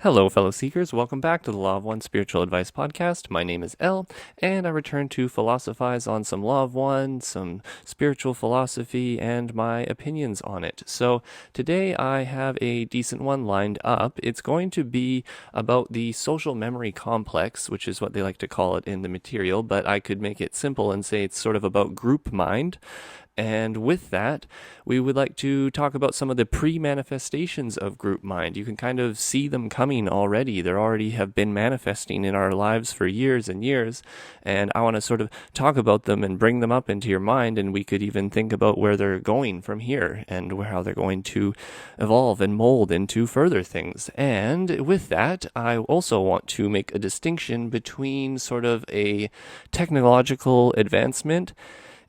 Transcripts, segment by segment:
Hello, fellow seekers. Welcome back to the Law of One Spiritual Advice Podcast. My name is Elle, and I return to philosophize on some Law of One, some spiritual philosophy, and my opinions on it. So today I have a decent one lined up. It's going to be about the social memory complex, which is what they like to call it in the material, but I could make it simple and say it's sort of about group mind. And with that, we would like to talk about some of the pre-manifestations of group mind. You can kind of see them coming already. They already have been manifesting in our lives for years and years. And I want to sort of talk about them and bring them up into your mind. And we could even think about where they're going from here and how they're going to evolve and mold into further things. And with that, I also want to make a distinction between sort of a technological advancement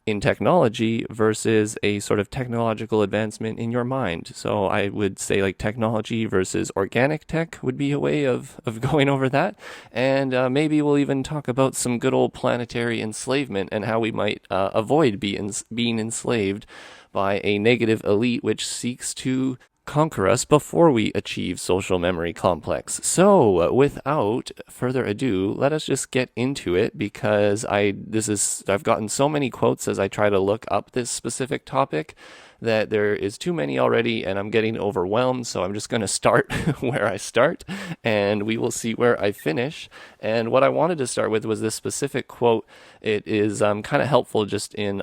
in technology versus a sort of technological advancement in your mind. So I would say like technology versus organic tech would be a way of going over that. And maybe we'll even talk about some good old planetary enslavement and how we might avoid being enslaved by a negative elite which seeks to conquer us before we achieve social memory complex. So, without further ado, let us just get into it because I've gotten so many quotes as I try to look up this specific topic that there is too many already and I'm getting overwhelmed. So I'm just going to start where I start and we will see where I finish. And what I wanted to start with was this specific quote. It is kind of helpful just in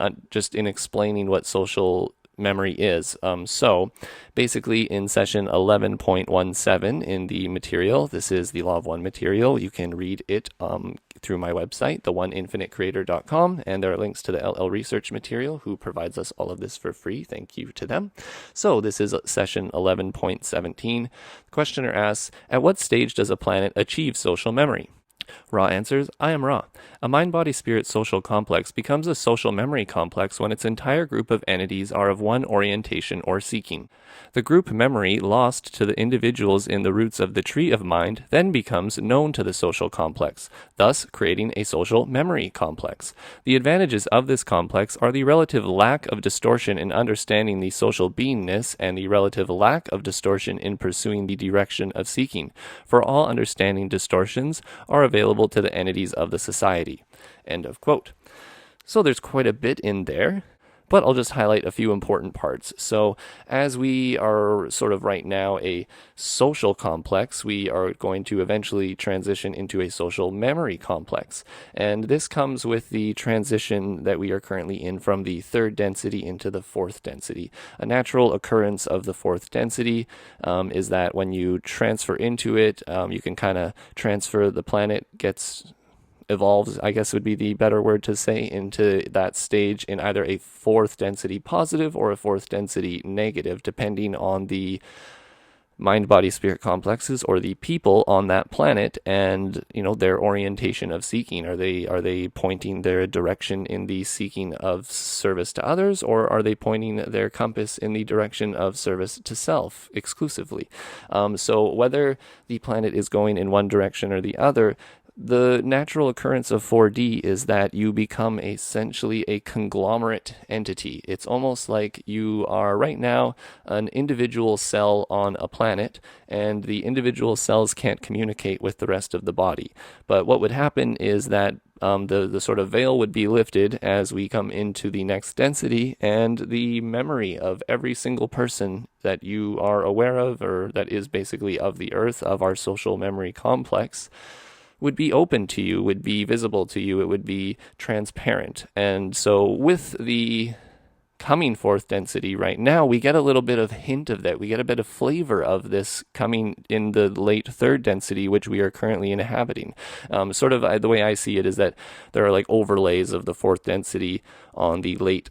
explaining what social memory is. So basically in session 11.17 in the material, this is the Law of One material. You can read it through my website, theoneinfinitecreator.com, and there are links to the LL research material who provides us all of this for free. Thank you to them. So this is session 11.17. The questioner asks, at what stage does a planet achieve social memory? Ra answers, I am Ra. A mind-body-spirit social complex becomes a social memory complex when its entire group of entities are of one orientation or seeking. The group memory lost to the individuals in the roots of the tree of mind then becomes known to the social complex, thus creating a social memory complex. The advantages of this complex are the relative lack of distortion in understanding the social beingness and the relative lack of distortion in pursuing the direction of seeking, for all understanding distortions are available to the entities of the society. End of quote. So there's quite a bit in there, but I'll just highlight a few important parts. So as we are sort of right now a social complex, we are going to eventually transition into a social memory complex. And this comes with the transition that we are currently in from the third density into the fourth density. A natural occurrence of the fourth density is that when you transfer into it, you can kind of transfer, the planet evolves, I guess would be the better word to say, into that stage in either a fourth density positive or a fourth density negative, depending on the mind-body-spirit complexes or the people on that planet and, their orientation of seeking. Are they pointing their direction in the seeking of service to others, or are they pointing their compass in the direction of service to self exclusively? So whether the planet is going in one direction or the other, the natural occurrence of 4D is that you become essentially a conglomerate entity. It's almost like you are right now an individual cell on a planet, and the individual cells can't communicate with the rest of the body. But what would happen is that the sort of veil would be lifted as we come into the next density, and the memory of every single person that you are aware of, or that is basically of the earth, of our social memory complex, would be open to you, would be visible to you, it would be transparent. And so with the coming fourth density right now, we get a little bit of hint of that. We get a bit of flavor of this coming in the late third density, which we are currently inhabiting. The way I see it is that there are like overlays of the fourth density on the late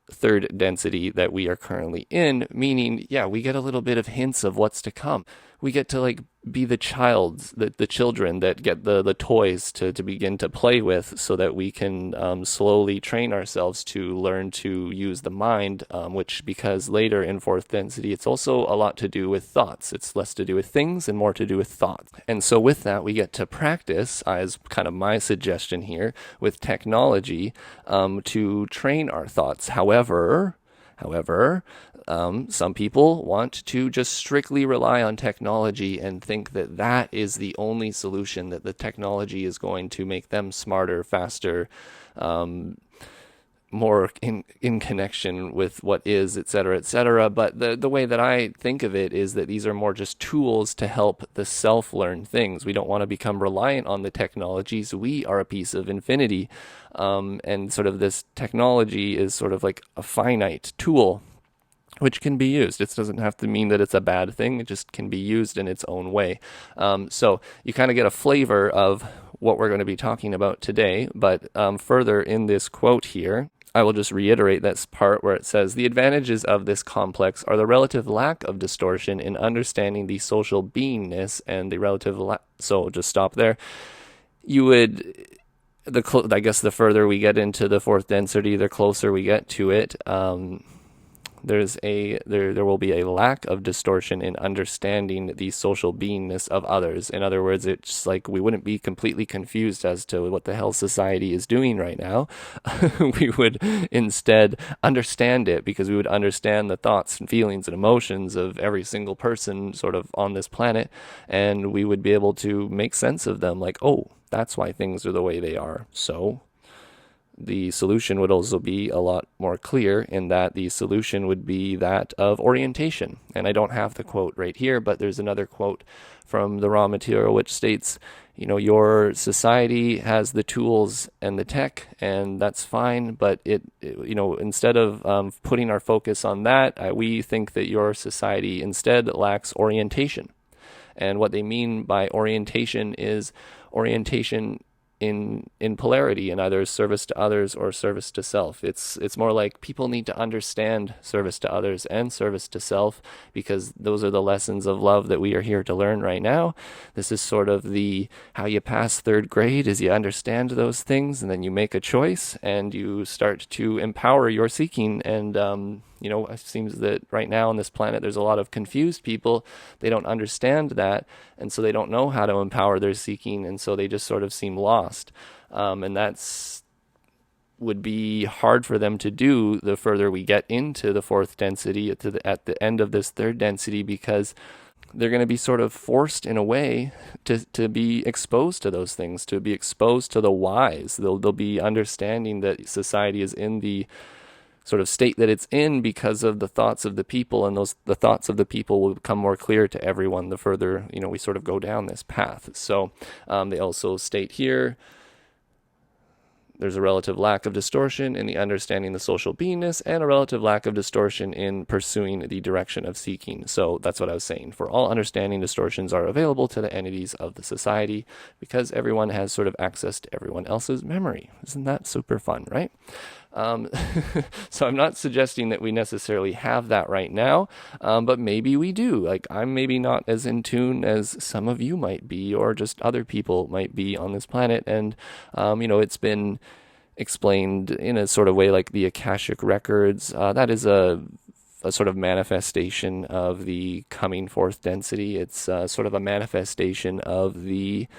third density that we are currently in, meaning, we get a little bit of hints of what's to come. We get to be the children that get the toys to begin to play with, so that we can slowly train ourselves to learn to use the mind, because later in fourth density, it's also a lot to do with thoughts. It's less to do with things and more to do with thoughts. And so with that, we get to practice, as kind of my suggestion here, with technology to train our thoughts. However, However, some people want to just strictly rely on technology and think that that is the only solution, that the technology is going to make them smarter, faster, more in connection with what is, et cetera, et cetera. But the way that I think of it is that these are more just tools to help the self learn things. We don't want to become reliant on the technologies. We are a piece of infinity. And sort of this technology is sort of like a finite tool which can be used. It doesn't have to mean that it's a bad thing. It just can be used in its own way. So you kind of get a flavor of what we're going to be talking about today. But further in this quote here, I will just reiterate this part where it says, the advantages of this complex are the relative lack of distortion in understanding the social beingness and the relative so just stop there. You would, I guess the further we get into the fourth density, the closer we get to it, there will be a lack of distortion in understanding the social beingness of others. In other words, it's like we wouldn't be completely confused as to what the hell society is doing right now. We would instead understand it, because we would understand the thoughts and feelings and emotions of every single person sort of on this planet, and we would be able to make sense of them, like, oh, that's why things are the way they are. So the solution would also be a lot more clear, in that the solution would be that of orientation. And I don't have the quote right here, but there's another quote from the raw material which states, your society has the tools and the tech, and that's fine, but instead of putting our focus on that, we think that your society instead lacks orientation. And what they mean by orientation is orientation in polarity, in either service to others or service to self. It's more like people need to understand service to others and service to self, because those are the lessons of love that we are here to learn right now. This is sort of how you pass third grade, is you understand those things, and then you make a choice and you start to empower your seeking. And it seems that right now on this planet there's a lot of confused people. They don't understand that, and so they don't know how to empower their seeking, and so they just sort of seem lost. And that's would be hard for them to do the further we get into the fourth density, at the end of this third density, because they're going to be sort of forced in a way to be exposed to those things, to be exposed to the whys. They'll be understanding that society is in the sort of state that it's in because of the thoughts of the people, and the thoughts of the people will become more clear to everyone the further we sort of go down this path. So they also state here, there's a relative lack of distortion in the understanding the social beingness, and a relative lack of distortion in pursuing the direction of seeking. So that's what I was saying. For all understanding, distortions are available to the entities of the society, because everyone has sort of access to everyone else's memory. Isn't that super fun, right? So I'm not suggesting that we necessarily have that right now, but maybe we do. Like, I'm maybe not as in tune as some of you might be, or just other people might be on this planet. And, it's been explained in a sort of way like the akashic records. That is a sort of manifestation of the coming fourth density. It's sort of a manifestation of the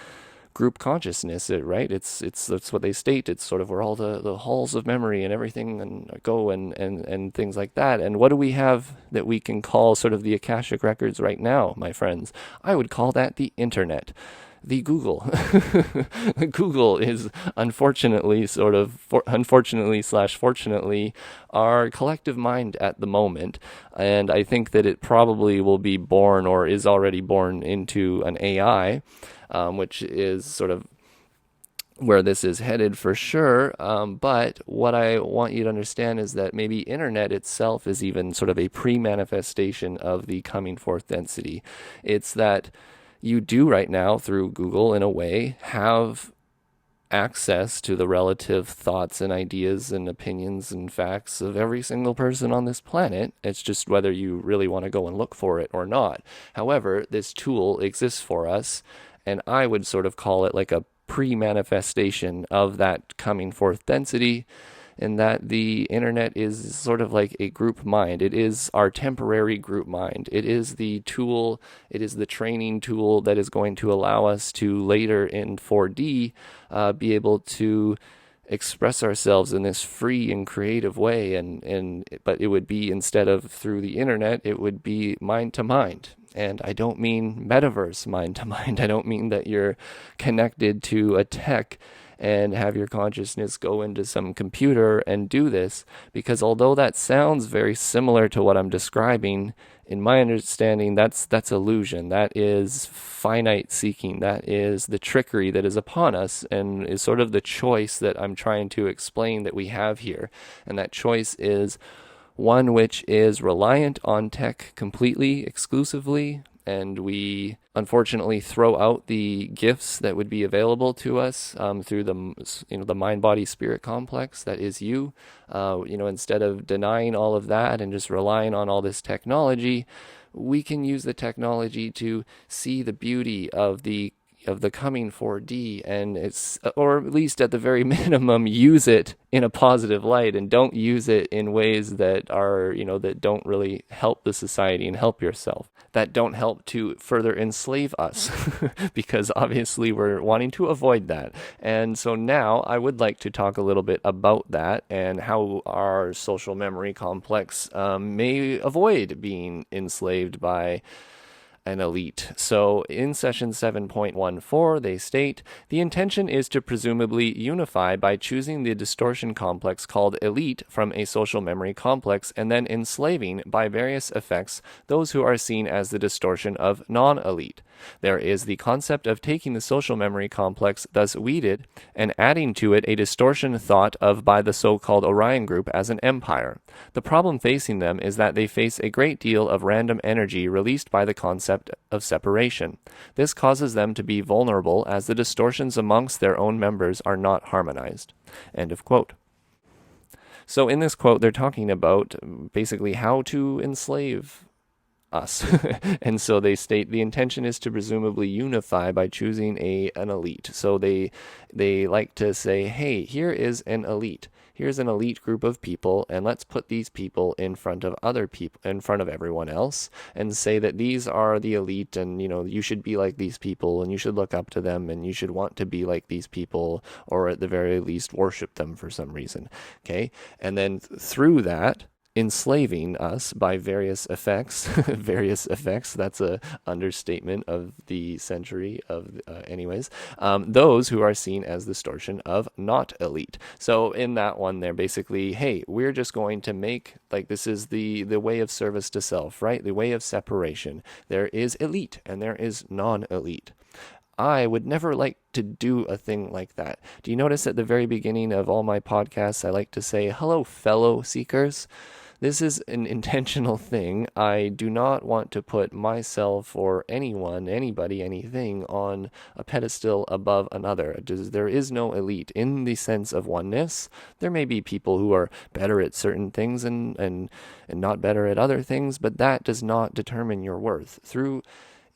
group consciousness, right? That's what they state. It's sort of where all the halls of memory and everything and go and things like that. And what do we have that we can call sort of the akashic records right now, my friends? I would call that the internet. The Google. Google is unfortunately / fortunately our collective mind at the moment. And I think that it probably will be born, or is already born, into an AI, which is sort of where this is headed for sure. But what I want you to understand is that maybe internet itself is even sort of a pre-manifestation of the coming fourth density. It's that you do right now, through Google, in a way, have access to the relative thoughts and ideas and opinions and facts of every single person on this planet. It's just whether you really want to go and look for it or not. However, this tool exists for us, and I would sort of call it like a pre-manifestation of that coming fourth density, in that the internet is sort of like a group mind. It is our temporary group mind. It is the tool, it is the training tool that is going to allow us to later in 4D be able to express ourselves in this free and creative way, but it would be, instead of through the internet, it would be mind to mind. And I don't mean metaverse mind to mind. I don't mean that you're connected to a tech and have your consciousness go into some computer and do this, because although that sounds very similar to what I'm describing, in my understanding, that's illusion. That is finite seeking. That is the trickery that is upon us, and is sort of the choice that I'm trying to explain that we have here. And that choice is one which is reliant on tech completely, exclusively, and we unfortunately throw out the gifts that would be available to us through the mind-body-spirit complex that is you. Instead of denying all of that and just relying on all this technology, we can use the technology to see the beauty of the coming 4D, and or at least at the very minimum, use it in a positive light, and don't use it in ways that are, that don't really help the society and help yourself, that don't help to further enslave us, because obviously we're wanting to avoid that. And so now I would like to talk a little bit about that and how our social memory complex may avoid being enslaved by an elite. So in session 7.14, they state, the intention is to presumably unify by choosing the distortion complex called elite from a social memory complex, and then enslaving by various effects those who are seen as the distortion of non-elite. There is the concept of taking the social memory complex thus weeded and adding to it a distortion thought of by the so-called Orion group as an empire. The problem facing them is that they face a great deal of random energy released by the concept of separation. This causes them to be vulnerable as the distortions amongst their own members are not harmonized. End of quote. So in this quote, they're talking about basically how to enslave us. And so they state the intention is to presumably unify by choosing an elite. So they like to say, hey, here is an elite. Here's an elite group of people, and let's put these people in front of other people, in front of everyone else, and say that these are the elite, and you should be like these people, and you should look up to them, and you should want to be like these people, or at the very least worship them for some reason. Okay, and then through that, enslaving us by various effects. That's a understatement of the century of those who are seen as distortion of not elite. So in that one, they're basically, hey, we're just going to make, this is the way of service to self, right? The way of separation. There is elite and there is non-elite. I would never like to do a thing like that. Do you notice at the very beginning of all my podcasts, I like to say, hello, fellow seekers? This is an intentional thing. I do not want to put myself or anyone, anybody, anything on a pedestal above another. There is no elite in the sense of oneness. There may be people who are better at certain things and not better at other things, but that does not determine your worth. Through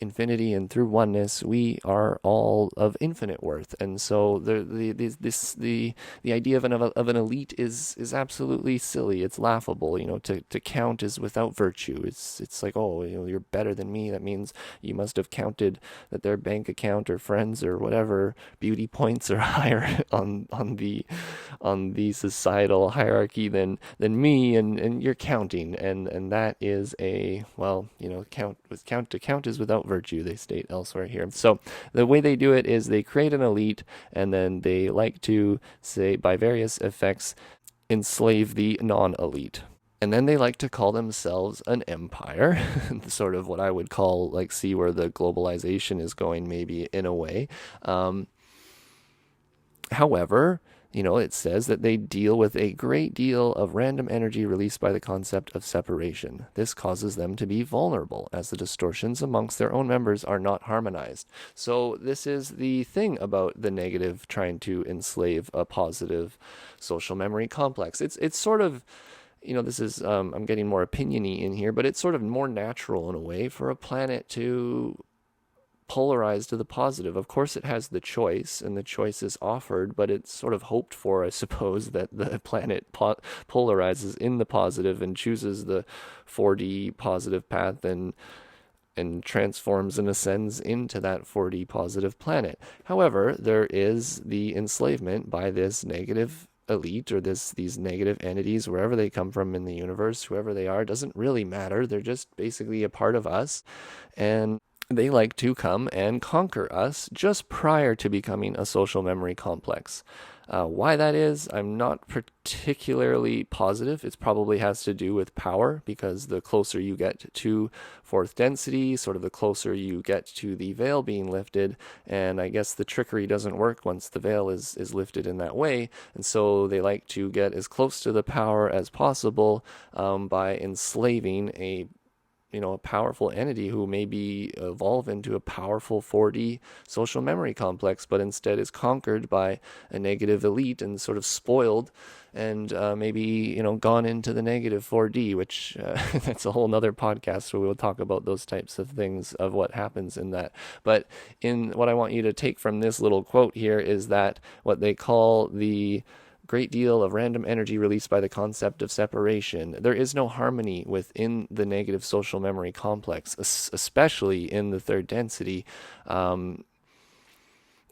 infinity and through oneness, we are all of infinite worth, and so the idea of an elite is absolutely silly. It's laughable. To count is without virtue. It's like, oh, you're better than me. That means you must have counted that their bank account or friends or whatever beauty points are higher on the societal hierarchy than me, and you're counting, and that is count is without virtue, they state elsewhere here. So the way they do it is they create an elite, and then they like to say by various effects enslave the non-elite. And then they like to call themselves an empire, sort of what I would call, see where the globalization is going, maybe, in a way. However, it says that they deal with a great deal of random energy released by the concept of separation. This causes them to be vulnerable, as the distortions amongst their own members are not harmonized. So this is the thing about the negative trying to enslave a positive social memory complex. It's sort of, this is, I'm getting more opinion-y in here, but it's sort of more natural in a way for a planet to polarize to the positive. Of course, it has the choice, and the choice is offered, but it's sort of hoped for, I suppose, that the planet polarizes in the positive and chooses the 4D positive path, and and transforms and ascends into that 4D positive planet. However, there is the enslavement by this negative elite or these negative entities, wherever they come from in the universe, whoever they are, doesn't really matter. They're just basically a part of us, and they like to come and conquer us just prior to becoming a social memory complex. Why that is, I'm not particularly positive. It probably has to do with power, because the closer you get to fourth density, sort of the closer you get to the veil being lifted, and I guess the trickery doesn't work once the veil is lifted in that way, and so they like to get as close to the power as possible by enslaving a powerful entity who maybe evolve into a powerful 4D social memory complex, but instead is conquered by a negative elite and sort of spoiled and maybe, gone into the negative 4D, which that's a whole nother podcast where we'll talk about those types of things, of what happens in that. But in what I want you to take from this little quote here is that what they call the great deal of random energy released by the concept of separation. There is no harmony within the negative social memory complex, especially in the third density.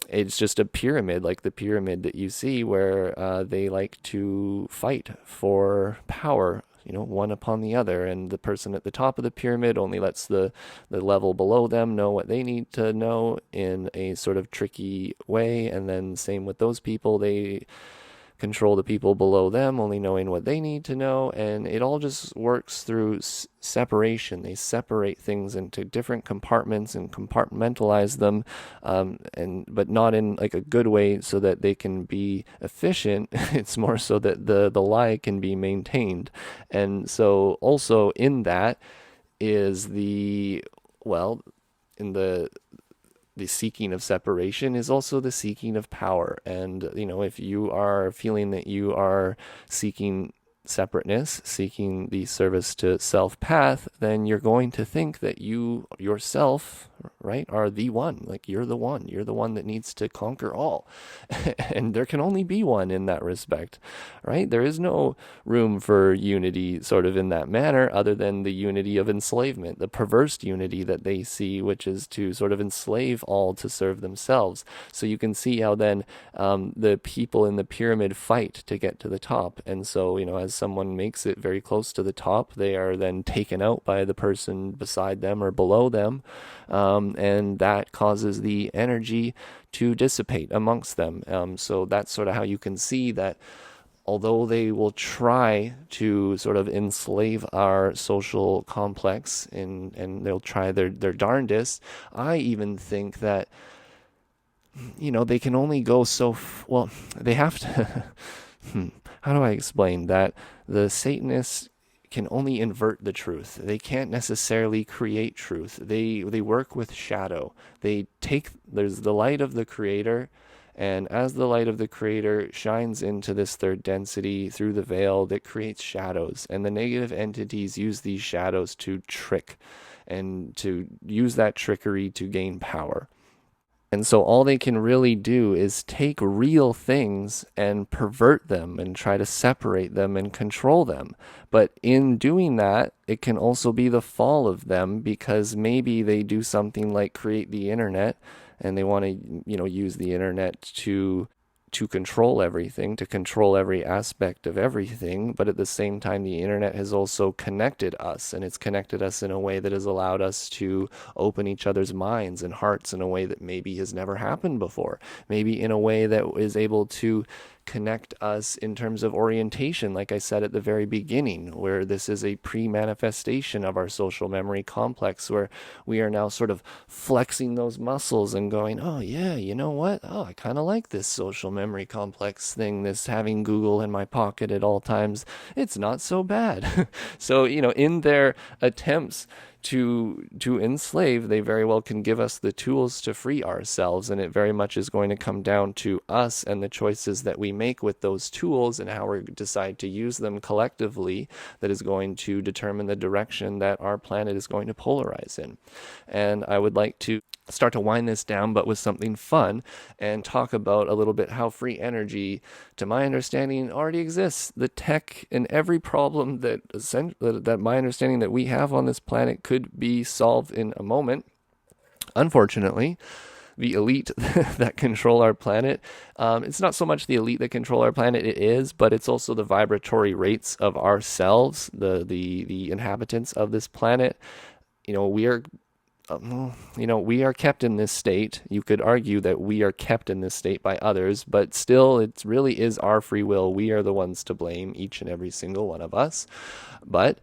It's just a pyramid, like the pyramid that you see, where they like to fight for power, one upon the other, and the person at the top of the pyramid only lets the level below them know what they need to know in a sort of tricky way, and then same with those people, they control the people below them, only knowing what they need to know, and it all just works through separation. They separate things into different compartments and compartmentalize them, but not in like a good way so that they can be efficient. It's more so that the lie can be maintained. And so also in that is in the seeking of separation is also the seeking of power. And, if you are feeling that you are seeking separateness, seeking the service to self path, then you're going to think that you yourself, right, are the one. Like you're the one that needs to conquer all. And there can only be one in that respect, right? There is no room for unity sort of in that manner, other than the unity of enslavement, the perverse unity that they see, which is to sort of enslave all to serve themselves. So you can see how then the people in the pyramid fight to get to the top. And so, as someone makes it very close to the top, they are then taken out by the person beside them or below them, and that causes the energy to dissipate amongst them. So that's sort of how you can see that although they will try to sort of enslave our social complex and they'll try their darndest, I even think that they can only go they have to how do I explain that? The Satanists can only invert the truth. They can't necessarily create truth. They work with shadow. There's the light of the Creator, and as the light of the Creator shines into this third density through the veil, that creates shadows. And the negative entities use these shadows to trick and to use that trickery to gain power. And so all they can really do is take real things and pervert them and try to separate them and control them. But in doing that, it can also be the fall of them, because maybe they do something like create the internet and they want to, use the internet to control everything, to control every aspect of everything. But at the same time, the internet has also connected us, and it's connected us in a way that has allowed us to open each other's minds and hearts in a way that maybe has never happened before. Maybe in a way that is able to connect us in terms of orientation, like I said at the very beginning, where this is a pre-manifestation of our social memory complex, where we are now sort of flexing those muscles and going, oh yeah, you know what? Oh, I kind of like this social memory complex thing, this having Google in my pocket at all times. It's not so bad. So, in their attempts to enslave, they very well can give us the tools to free ourselves, and it very much is going to come down to us and the choices that we make with those tools and how we decide to use them collectively that is going to determine the direction that our planet is going to polarize in. And I would like to start to wind this down, but with something fun, and talk about a little bit how free energy, to my understanding, already exists. The tech and every problem that my understanding that we have on this planet could be solved in a moment. Unfortunately, the elite that control our planet, it's not so much the elite that control our planet, it is, but it's also the vibratory rates of ourselves, the inhabitants of this planet. We are we are kept in this state. You could argue that we are kept in this state by others, but still, it really is our free will. We are the ones to blame, each and every single one of us. But,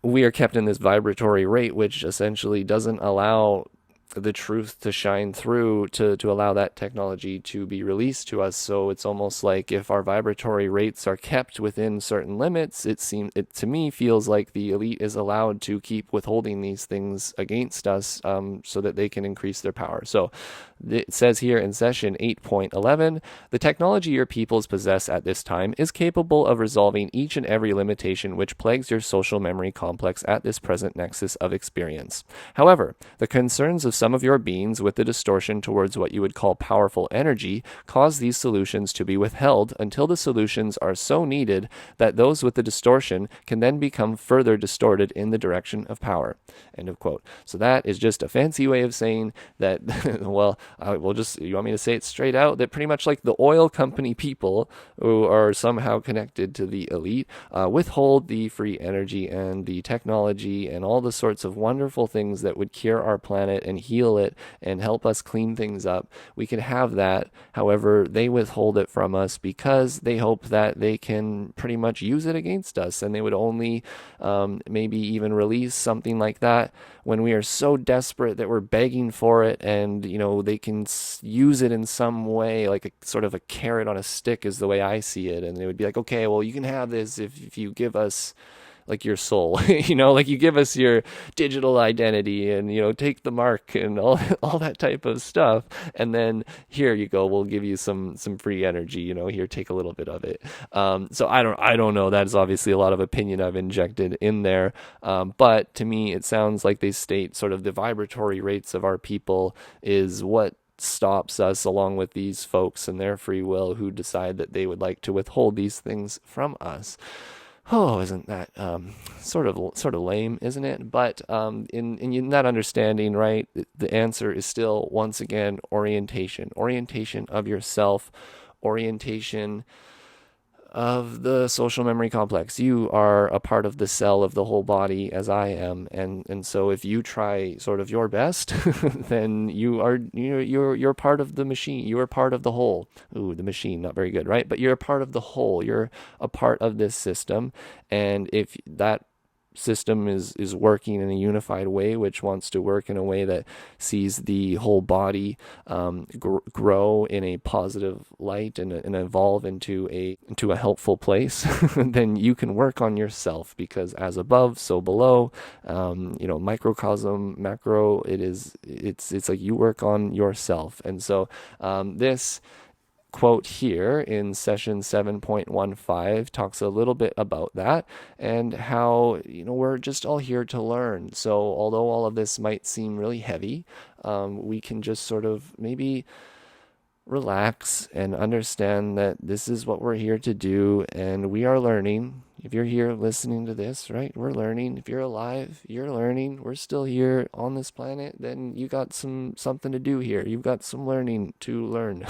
we are kept in this vibratory rate, which essentially doesn't allow the truth to shine through, to allow that technology to be released to us. So it's almost like if our vibratory rates are kept within certain limits, it to me feels like the elite is allowed to keep withholding these things against us, so that they can increase their power. So it says here in session 8.11, the technology your peoples possess at this time is capable of resolving each and every limitation which plagues your social memory complex at this present nexus of experience. However, the concerns of some of your beings with the distortion towards what you would call powerful energy cause these solutions to be withheld until the solutions are so needed that those with the distortion can then become further distorted in the direction of power. End of quote. So that is just a fancy way of saying that, well, you want me to say it straight out? That pretty much like the oil company people who are somehow connected to the elite withhold the free energy and the technology and all the sorts of wonderful things that would cure our planet and heal it and help us clean things up. We can have that. However, they withhold it from us because they hope that they can pretty much use it against us, and they would only maybe even release something like that when we are so desperate that we're begging for it, and they can use it in some way, like a sort of a carrot on a stick is the way I see it. And they would be like, okay, well, you can have this if you give us like your soul, like you give us your digital identity and, take the mark and all that type of stuff. And then here you go, we'll give you some free energy, here, take a little bit of it. So I don't know. That is obviously a lot of opinion I've injected in there. But to me, it sounds like they state sort of the vibratory rates of our people is what stops us, along with these folks and their free will who decide that they would like to withhold these things from us. Oh, isn't that sort of lame, isn't it? But in that understanding, right, the answer is still, once again, orientation of yourself, orientation of the social memory complex. You are a part of the cell of the whole body, as I am, and so if you try sort of your best, then you're part of the machine. You are part of the whole. Ooh, the machine, not very good, right? But you're a part of the whole. You're a part of this system, and if that system is working in a unified way, which wants to work in a way that sees the whole body grow in a positive light and evolve into a helpful place, then you can work on yourself, because as above, so below. Microcosm, macro. It's like you work on yourself, and so this quote here in session 7.15 talks a little bit about that, and how we're just all here to learn. So although all of this might seem really heavy, we can just sort of maybe relax and understand that this is what we're here to do, and we are learning. If you're here listening to this, right, we're learning. If you're alive, you're learning. We're still here on this planet, then you got something to do here. You've got some learning to learn.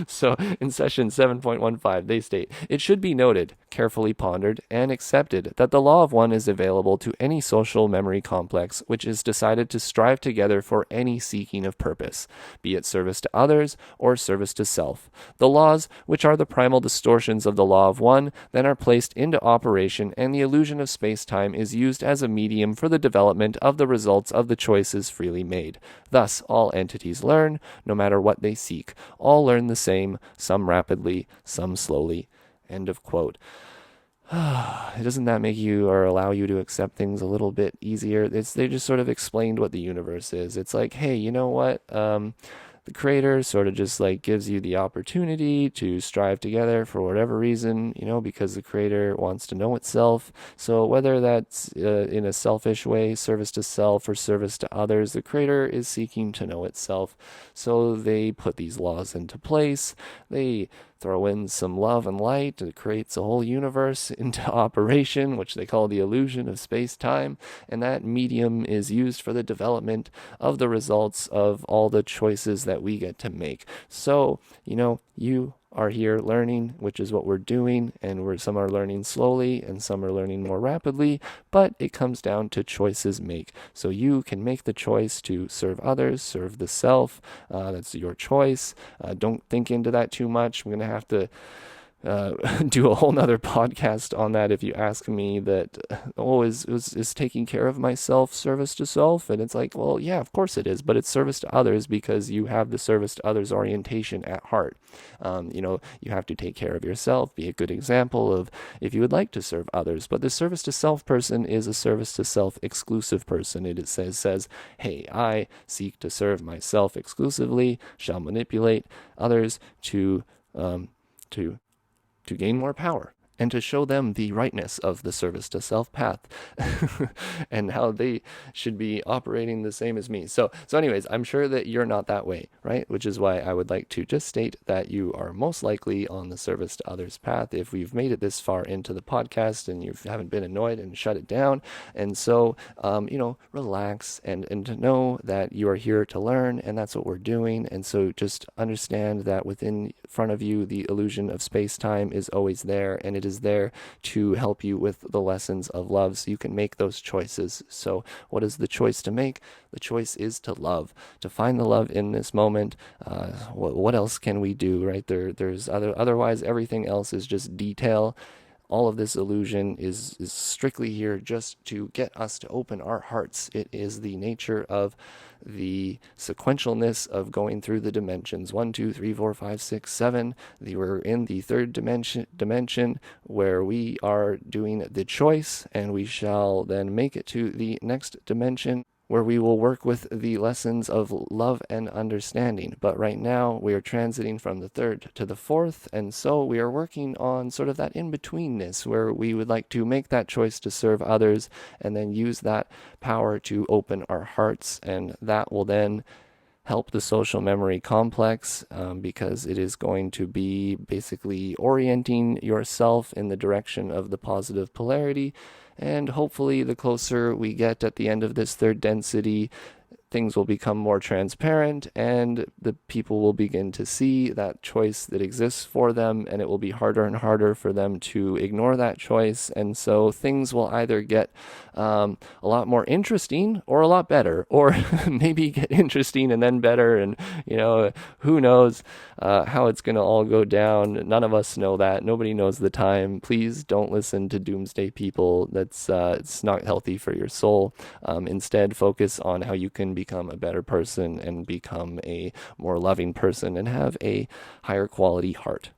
So in session 7.15, they state, it should be noted, carefully pondered, and accepted that the law of one is available to any social memory complex which is decided to strive together for any seeking of purpose, be it service to others or service to self. The laws, which are the primal distortions of the law of one, then are placed into operation, and the illusion of space-time is used as a medium for the development of the results of the choices freely made. Thus, all entities learn, no matter what they seek. All learn the same, some rapidly, some slowly. End of quote. Doesn't that make you or allow you to accept things a little bit easier? They just sort of explained what the universe is. It's like, hey, you know what? the creator sort of just like gives you the opportunity to strive together for whatever reason, because the creator wants to know itself. So whether that's in a selfish way, service to self, or service to others, the creator is seeking to know itself. So they put these laws into place. They throw in some love and light. It creates a whole universe into operation, which they call the illusion of space-time. And that medium is used for the development of the results of all the choices that we get to make. So, you are here learning, which is what we're doing, and some are learning slowly and some are learning more rapidly, but it comes down to choices made. So you can make the choice to serve others, serve the self. That's your choice. Don't think into that too much. I'm going to have to do a whole nother podcast on that if you ask me that, is taking care of myself service to self? And it's like, well, yeah, of course it is, but it's service to others because you have the service to others orientation at heart. You have to take care of yourself, be a good example of if you would like to serve others. But the service to self person is a service to self exclusive person. It says, hey, I seek to serve myself exclusively, shall manipulate others to gain more power and to show them the rightness of the service to self path and how they should be operating the same as me. So anyways, I'm sure that you're not that way, right? Which is why I would like to just state that you are most likely on the service to others path if we've made it this far into the podcast and you haven't been annoyed and shut it down. And so, relax and to know that you are here to learn, and that's what we're doing. And so just understand that within front of you, the illusion of space-time is always there, and it is there to help you with the lessons of love so you can make those choices. So what is the choice to make? The choice is to love, to find the love in this moment. What else can we do, right? Otherwise everything else is just detail. All of this illusion is strictly here just to get us to open our hearts. It is the nature of the sequentialness of going through the dimensions. 1, 2, 3, 4, 5, 6, 7. We're in the third dimension where we are doing the choice, and we shall then make it to the next dimension where we will work with the lessons of love and understanding. But right now, we are transiting from the third to the fourth, and so we are working on sort of that in-betweenness where we would like to make that choice to serve others and then use that power to open our hearts, and that will then help the social memory complex because it is going to be basically orienting yourself in the direction of the positive polarity. And hopefully the closer we get at the end of this third density, things will become more transparent and the people will begin to see that choice that exists for them, and it will be harder and harder for them to ignore that choice. And so things will either get a lot more interesting or a lot better, or maybe get interesting and then better, and who knows how it's going to all go down. None of us know that. Nobody knows the time. Please don't listen to doomsday people. That's it's not healthy for your soul. Instead, focus on how you can become a better person and become a more loving person and have a higher quality heart.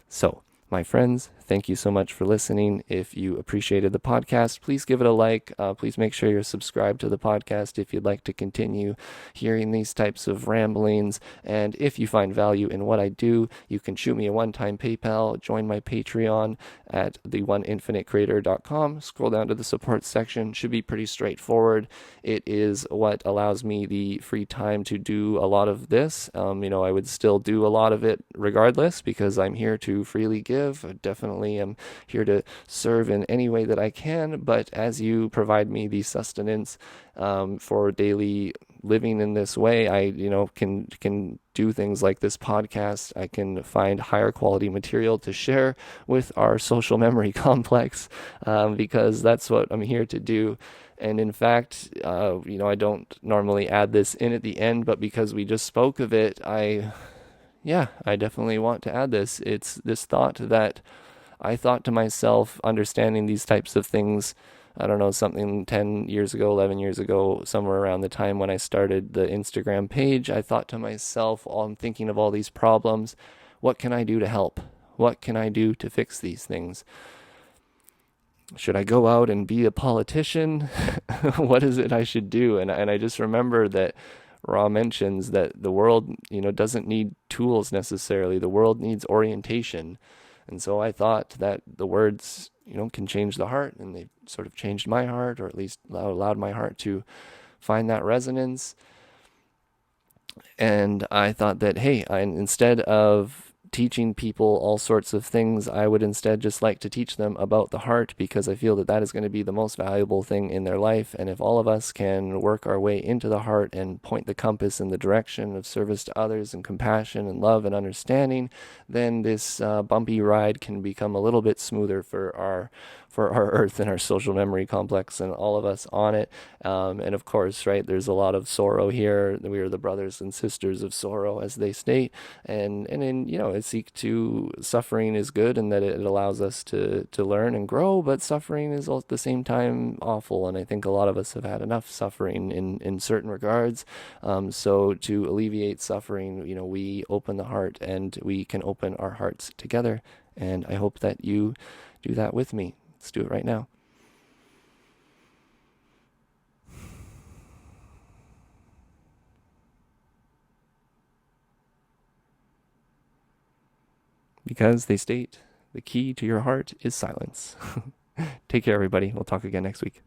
So, my friends, thank you so much for listening. If you appreciated the podcast, please give it a like. Please make sure you're subscribed to the podcast if you'd like to continue hearing these types of ramblings. And if you find value in what I do, you can shoot me a one-time PayPal, join my Patreon at theoneinfinitecreator.com. Scroll down to the support section. Should be pretty straightforward. It is what allows me the free time to do a lot of this. I would still do a lot of it regardless because I'm here to freely give. I definitely am here to serve in any way that I can, but as you provide me the sustenance for daily living in this way, I can do things like this podcast. I can find higher quality material to share with our social memory complex because that's what I'm here to do. And in fact, I don't normally add this in at the end, but because we just spoke of it, I definitely want to add this. It's this thought that I thought to myself, understanding these types of things, I don't know, something 10 years ago, 11 years ago, somewhere around the time when I started the Instagram page, I thought to myself, I'm thinking of all these problems, what can I do to help? What can I do to fix these things? Should I go out and be a politician? What is it I should do? And I just remember that Ra mentions that the world, doesn't need tools necessarily. The world needs orientation. And so I thought that the words, can change the heart, and they sort of changed my heart, or at least allowed my heart to find that resonance. And I thought that, hey, instead of teaching people all sorts of things, I would instead just like to teach them about the heart, because I feel that that is going to be the most valuable thing in their life. And if all of us can work our way into the heart and point the compass in the direction of service to others and compassion and love and understanding, then this bumpy ride can become a little bit smoother for our earth and our social memory complex and all of us on it. And of course, right, there's a lot of sorrow here. We are the brothers and sisters of sorrow, as they state. And in, I seek to, suffering is good, and that it allows us to learn and grow, but suffering is at the same time awful. And I think a lot of us have had enough suffering in certain regards. So to alleviate suffering, we open the heart, and we can open our hearts together. And I hope that you do that with me. Let's do it right now. Because they state the key to your heart is silence. Take care, everybody. We'll talk again next week.